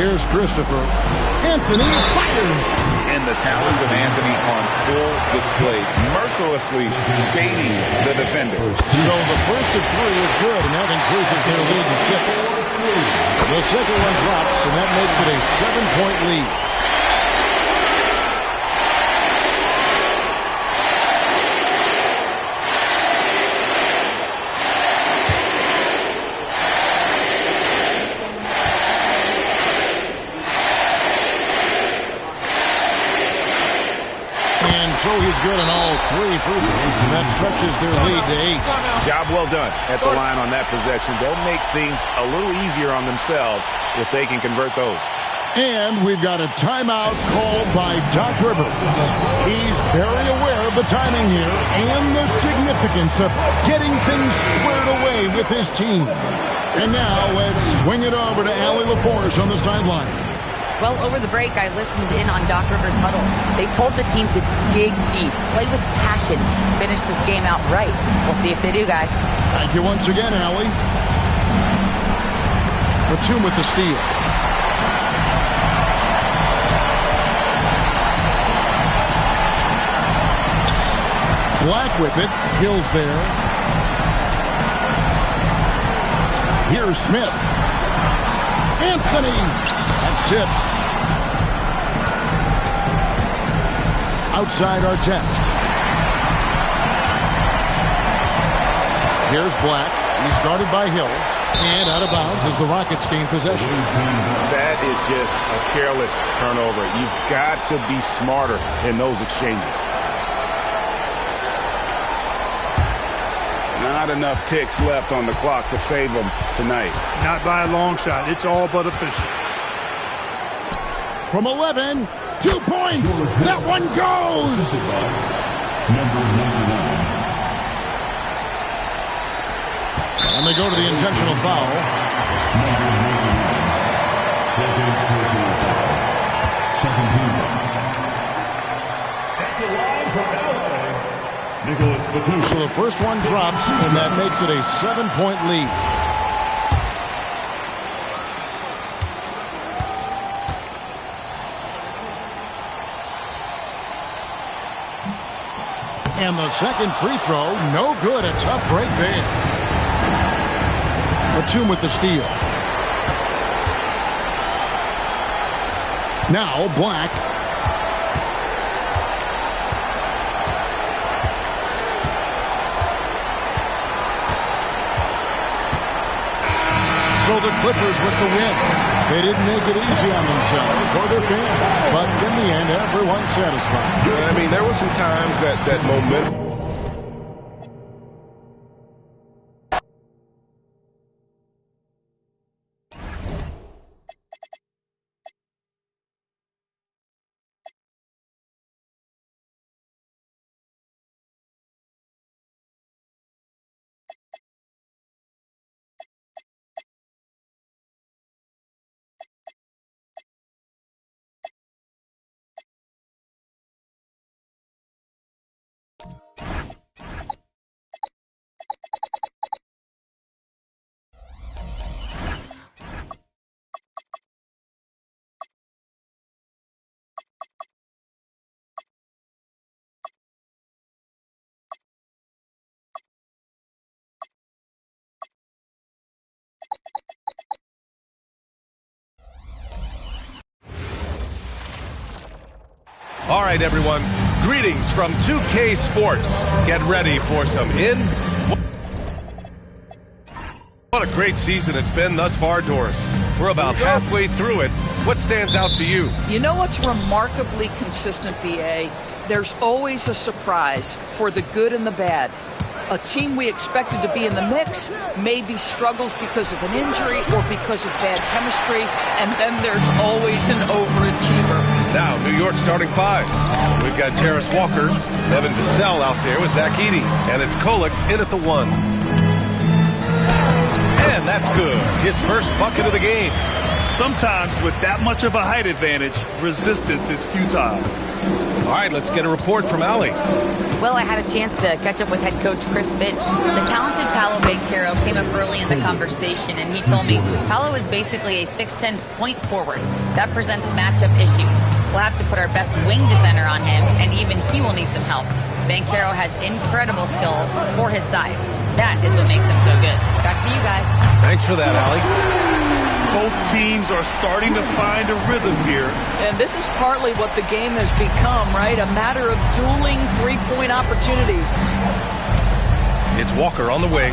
Here's Christopher. Anthony fires. And the talents of Anthony on full display, mercilessly baiting the defender. So the first of three is good, and that increases their lead to 6. The second one drops, and that makes it a 7-point lead. So he's good on all 3 free throws, and that stretches their lead to 8. Job well done at the line on that possession. They'll make things a little easier on themselves if they can convert those. And we've got a timeout called by Doc Rivers. He's very aware of the timing here and the significance of getting things squared away with his team. And now let's swing it over to Allie LaForce on the sideline. Well, over the break, I listened in on Doc Rivers' huddle. They told the team to dig deep, play with passion, finish this game out right. We'll see if they do, guys. Thank you once again, Allie. Batum with the steal. Black with it. Hill's there. Here's Smith. Anthony. That's tipped. Outside Artest. Here's Black. He's guarded by Hill. And out of bounds as the Rockets gain possession. That is just a careless turnover. You've got to be smarter in those exchanges. Not enough ticks left on the clock to save them tonight. Not by a long shot. It's all but official. From 11, 2 points. That one goes. And they go to the intentional foul. So the first one drops, and that makes it a 7-point lead. And the second free throw, no good. A tough break there. Batum with the steal. Now Black. So the Clippers with the win. They didn't make it easy on themselves or their fans, but in the end, everyone's satisfied. I mean, there were some times that momentum. All right, everyone. Greetings from 2K Sports. Get ready for some What a great season it's been thus far, Doris. We're about halfway through it. What stands out to you? You know what's remarkably consistent, BA? There's always a surprise for the good and the bad. A team we expected to be in the mix maybe struggles because of an injury or because of bad chemistry, and then there's always an overachiever. Now, New York starting 5. We've got Jarris Walker, Evan Vassell out there with Zach Edey, and it's Kolek in at the 1. And that's good. His first bucket of the game. Sometimes with that much of a height advantage, resistance is futile. All right, let's get a report from Allie. Well, I had a chance to catch up with head coach Chris Finch. The talented Paolo Banchero came up early in the conversation, and he told me Paolo is basically a 6'10" point forward. That presents matchup issues. We'll have to put our best wing defender on him, and even he will need some help. Banchero has incredible skills for his size. That is what makes him so good. Back to you guys. Thanks for that, Allie. Both teams are starting to find a rhythm here. And this is partly what the game has become, right? A matter of dueling three-point opportunities. It's Walker on the wing.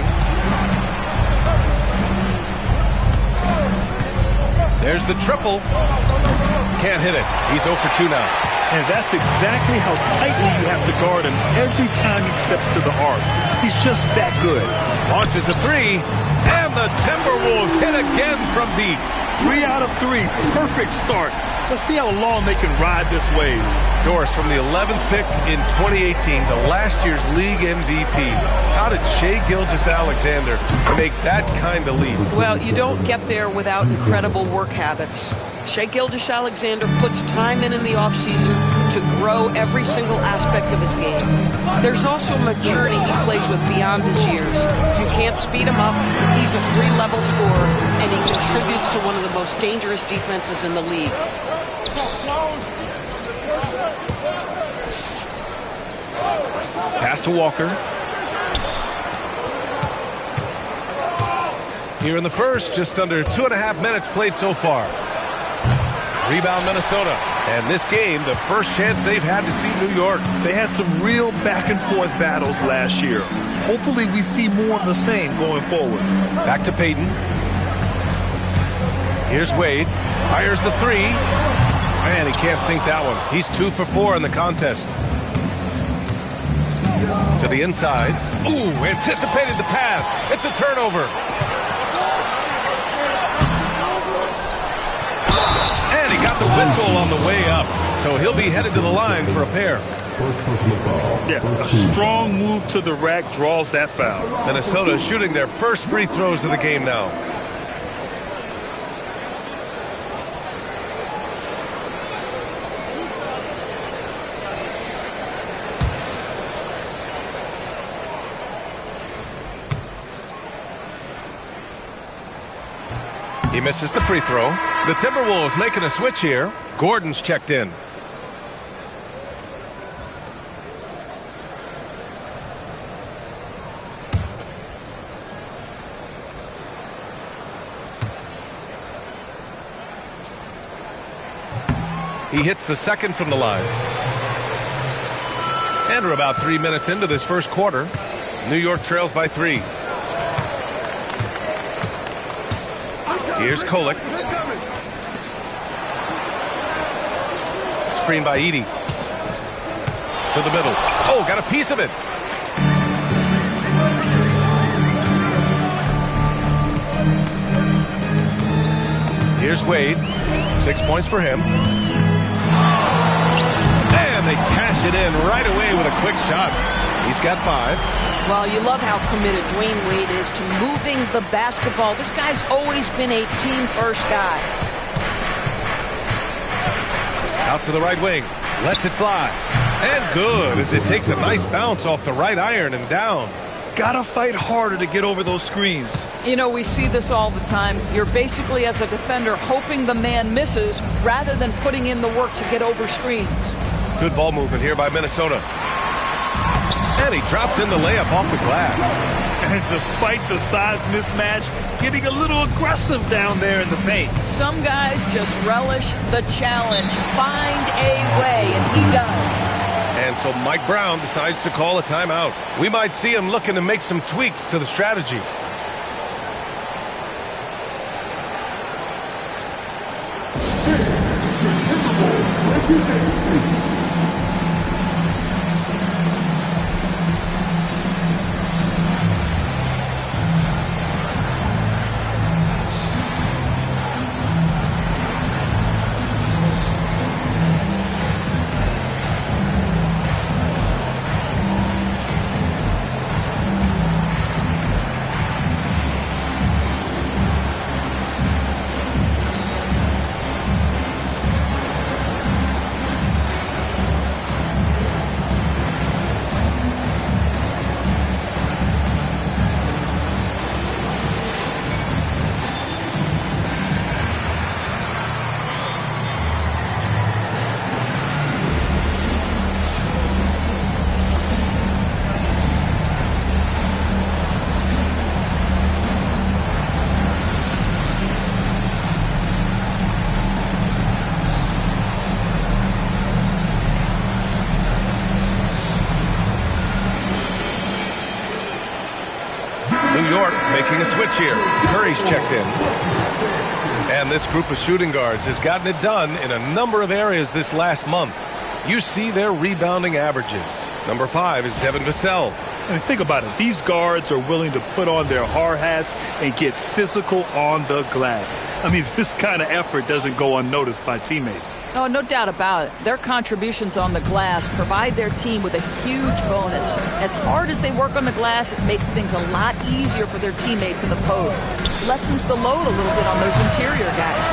There's the triple. Can't hit it. He's 0 for 2 now. And that's exactly how tightly you have to guard him every time he steps to the arc. He's just that good. Launches a three, and the Timberwolves hit again from deep. 3 out of 3. Perfect start. Let's see how long they can ride this wave. Doris, from the 11th pick in 2018 to last year's league MVP, how did Shai Gilgeous-Alexander make that kind of leap? Well, you don't get there without incredible work habits. Shai Gilgeous-Alexander puts time in the offseason to grow every single aspect of his game. There's also maturity he plays with beyond his years. You can't speed him up. He's a 3-level scorer, and he contributes to one of the most dangerous defenses in the league. Pass to Walker. Here in the first, just under 2.5 minutes played so far. Rebound Minnesota. And this game, the first chance they've had to see New York. They had some real back-and-forth battles last year. Hopefully we see more of the same going forward. Back to Peyton. Here's Wade. Fires the three. Man, he can't sink that one. He's 2 for 4 in the contest. To the inside. Ooh, anticipated the pass. It's a turnover. And he got the whistle on the way up. So he'll be headed to the line for a pair. Yeah, a strong move to the rack draws that foul. Minnesota shooting their first free throws of the game now. He misses the free throw. The Timberwolves making a switch here. Gordon's checked in. He hits the second from the line. And we're about 3 minutes into this first quarter. New York trails by 3. Here's Kolek. Screen by Edey. To the middle. Oh, got a piece of it. Here's Wade. 6 points for him. And they cash it in right away with a quick shot. He's got 5. Well, you love how committed Dwayne Wade is to moving the basketball. This guy's always been a team-first guy. Out to the right wing. Lets it fly. And good, as it takes a nice bounce off the right iron and down. Gotta fight harder to get over those screens. You know, we see this all the time. You're basically, as a defender, hoping the man misses rather than putting in the work to get over screens. Good ball movement here by Minnesota. And he drops in the layup off the glass. And despite the size mismatch, getting a little aggressive down there in the paint. Some guys just relish the challenge. Find a way, and he does. And so Mike Brown decides to call a timeout. We might see him looking to make some tweaks to the strategy. making a switch here. Curry's checked in. And this group of shooting guards has gotten it done in a number of areas this last month. You see their rebounding averages. Number 5 is Devin Vassell. I mean, think about it. These guards are willing to put on their hard hats and get physical on the glass. I mean, this kind of effort doesn't go unnoticed by teammates. Oh, no doubt about it. Their contributions on the glass provide their team with a huge bonus. As hard as they work on the glass, it makes things a lot easier for their teammates in the post. Lessens the load a little bit on those interior guys.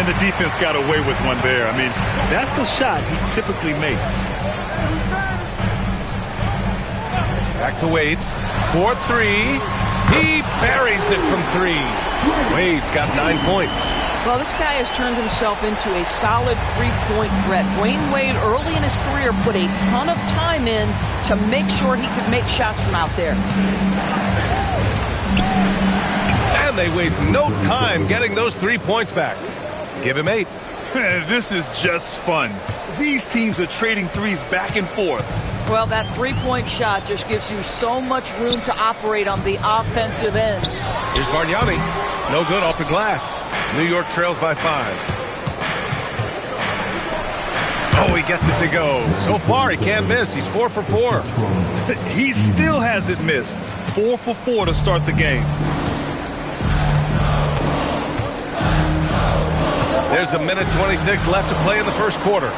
And the defense got away with one there. I mean, that's a shot he typically makes. Back to Wade. 4-3. He buries it from 3. Wade's got 9 points. Well, this guy has turned himself into a solid three-point threat. Dwayne Wade, early in his career, put a ton of time in to make sure he could make shots from out there. And they waste no time getting those 3 points back. Give him 8. This is just fun. These teams are trading threes back and forth. Well, that three-point shot just gives you so much room to operate on the offensive end. Here's Bargnani. No good off the glass. New York trails by 5. Oh, he gets it to go. So far, he can't miss. He's 4 for 4. He still hasn't missed. 4 for 4 to start the game. There's a minute 26 left to play in the first quarter.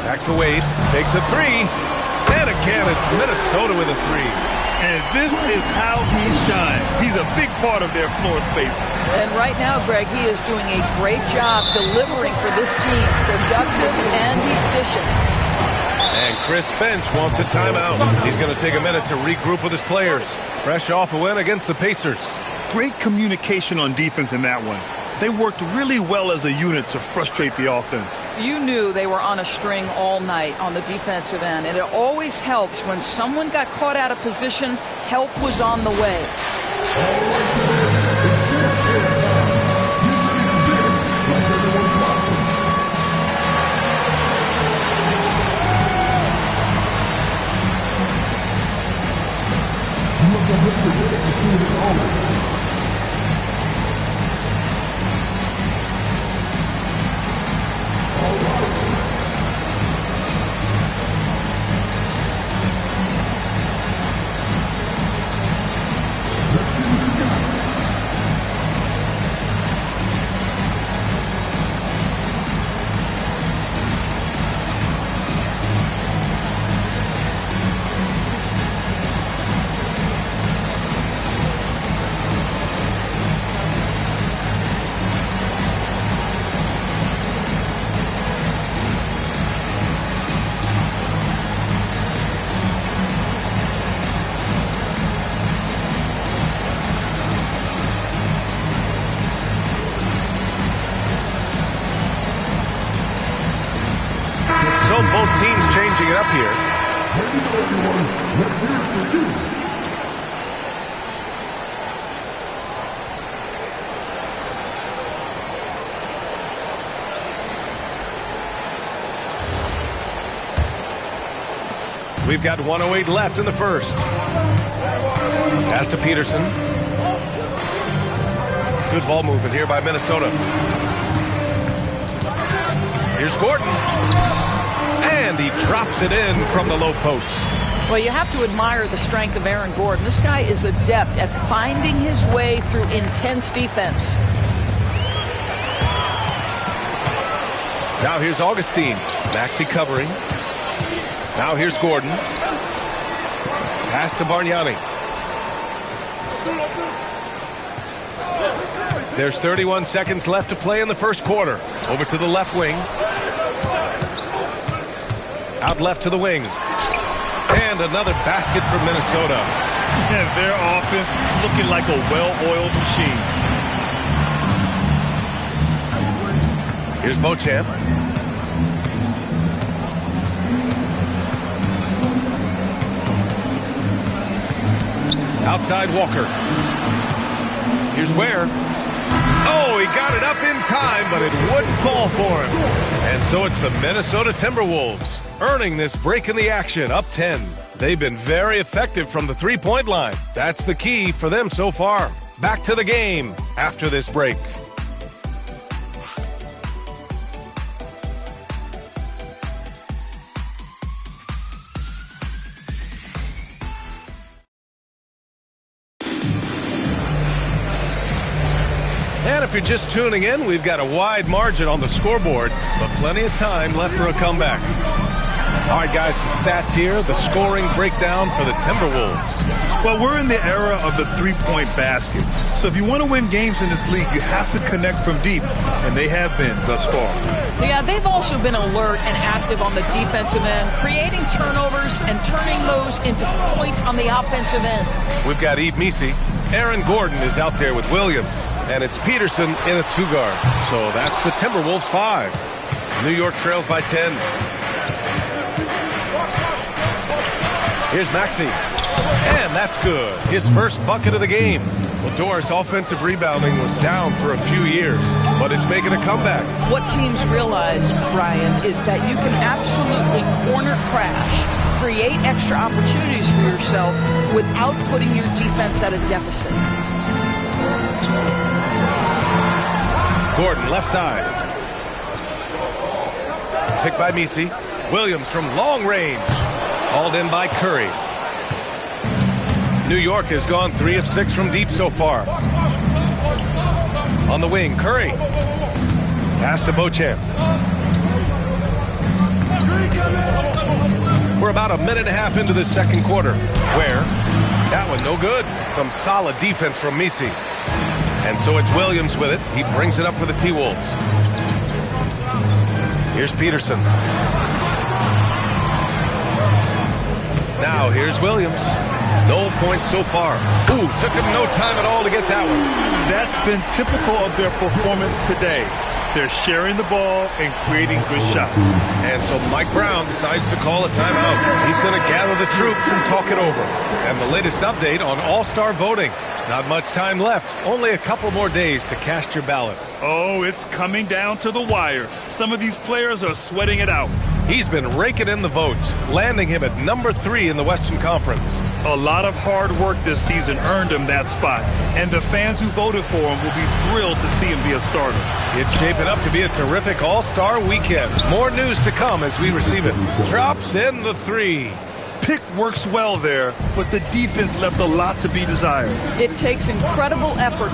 Back to Wade. Takes a 3. And again, it's Minnesota with a 3. And this is how he shines. He's a big part of their floor space. And right now, Greg, he is doing a great job delivering for this team. Productive and efficient. And Chris Finch wants a timeout. He's going to take a minute to regroup with his players. Fresh off a win against the Pacers. Great communication on defense in that one. They worked really well as a unit to frustrate the offense. You knew they were on a string all night on the defensive end, and it always helps when someone got caught out of position, help was on the way. Both teams changing it up here. We've got 1:08 left in the first. Pass to Peterson. Good ball movement here by Minnesota. Here's Gordon. And he drops it in from the low post. Well, you have to admire the strength of Aaron Gordon. This guy is adept at finding his way through intense defense. Now here's Augustine. Maxey covering. Now here's Gordon. Pass to Bargnani. There's 31 seconds left to play in the first quarter. Over to the left wing. Out left to the wing. And another basket for Minnesota. And their offense looking like a well-oiled machine. Here's Beauchamp. Outside Walker. Here's Ware. Oh, he got it up in time, but it wouldn't fall for him. And so it's the Minnesota Timberwolves earning this break in the action, up 10. They've been very effective from the three-point line. That's the key for them so far. Back to the game after this break. And if you're just tuning in, we've got a wide margin on the scoreboard, but plenty of time left for a comeback. All right, guys, some stats here. The scoring breakdown for the Timberwolves. Well, we're in the era of the three-point basket. So if you want to win games in this league, you have to connect from deep, and they have been thus far. Yeah, they've also been alert and active on the defensive end, creating turnovers and turning those into points on the offensive end. We've got Eve Messi. Aaron Gordon is out there with Williams, and it's Peterson in a two-guard. So that's the Timberwolves 5. New York trails by 10. Here's Maxey, and that's good. His first bucket of the game. Well, Doris' offensive rebounding was down for a few years, but it's making a comeback. What teams realize, Brian, is that you can absolutely corner crash, create extra opportunities for yourself without putting your defense at a deficit. Gordon, left side. Picked by Messi. Williams from long range. Hauled in by Curry. New York has gone 3 of 6 from deep so far. On the wing, Curry. Pass to Beauchamp. We're about a minute and a half into the second quarter. Where? That one no good. Some solid defense from Messi. And so it's Williams with it. He brings it up for the T-Wolves. Here's Peterson. Now here's Williams. No points so far. Ooh, took him no time at all to get that one. That's been typical of their performance today. They're sharing the ball and creating good shots. And so Mike Brown decides to call a timeout. He's going to gather the troops and talk it over. And the latest update on All-Star voting. Not much time left. Only a couple more days to cast your ballot. Oh, it's coming down to the wire. Some of these players are sweating it out. He's been raking in the votes, landing him at number 3 in the Western Conference. A lot of hard work this season earned him that spot, and the fans who voted for him will be thrilled to see him be a starter. It's shaping up to be a terrific All-Star weekend. More news to come as we receive it. Drops in the 3. Pick works well there, but the defense left a lot to be desired. It takes incredible effort.